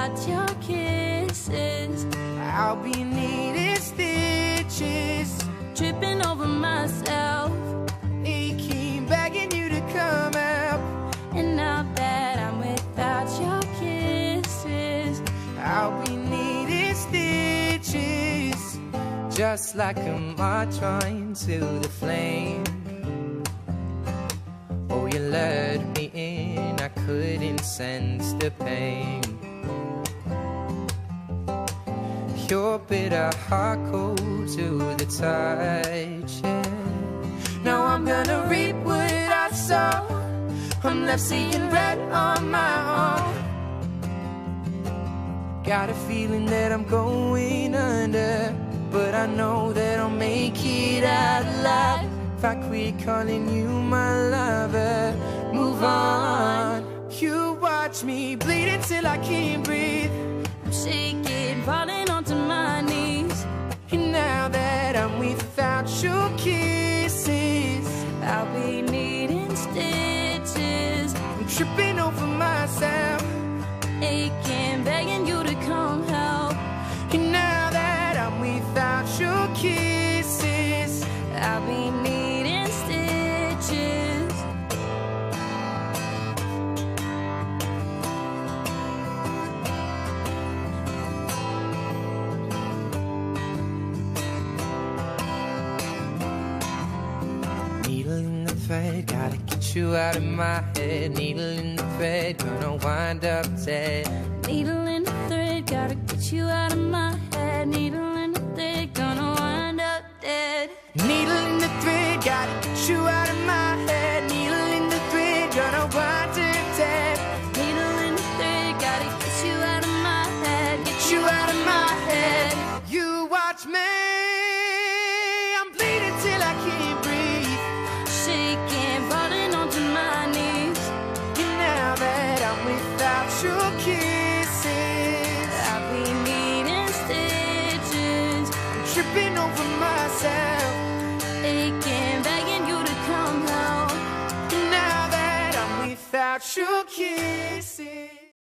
without your kisses. I'll be needing stitches, Tripping over myself, aching, begging you to come out. and now that I'm without your kisses, I'll be needing stitches, just like a moth trying to the flame. Oh, you lured me in, I couldn't sense the pain. Your bitter heart cold to the touch, yeah. Now I'm gonna reap what I sow. I'm left seeing red on my own. Got a feeling that I'm going under, but I know that I'll make it out alive if I quit calling you my lover. Move on. You watch me bleed until I can't breathe. I'm shaking, falling onto my knees. And now that I'm without your kisses, I'll be needing stitches, I'm tripping over myself. aching, begging you to come help. And now that I'm without your kisses, I'll be needing stitches. needle in the thread, gotta get you out of my head. Needle in the thread, gonna wind up dead. Needle in the thread, gotta get you out of my head. Needle in the thread, gonna wind up dead. Needle in the thread, gotta get you out of my head. Needle in the thread, gonna wind up dead. Needle in the thread, gotta get you out of my head. Get you out of my head. You watch me, I'm bleeding till I can't breathe. Shaking, falling onto my knees. And now that I'm without your kisses, I'll be needing stitches, I'm tripping over myself. aching, begging you to come help. And now that I'm without your kisses,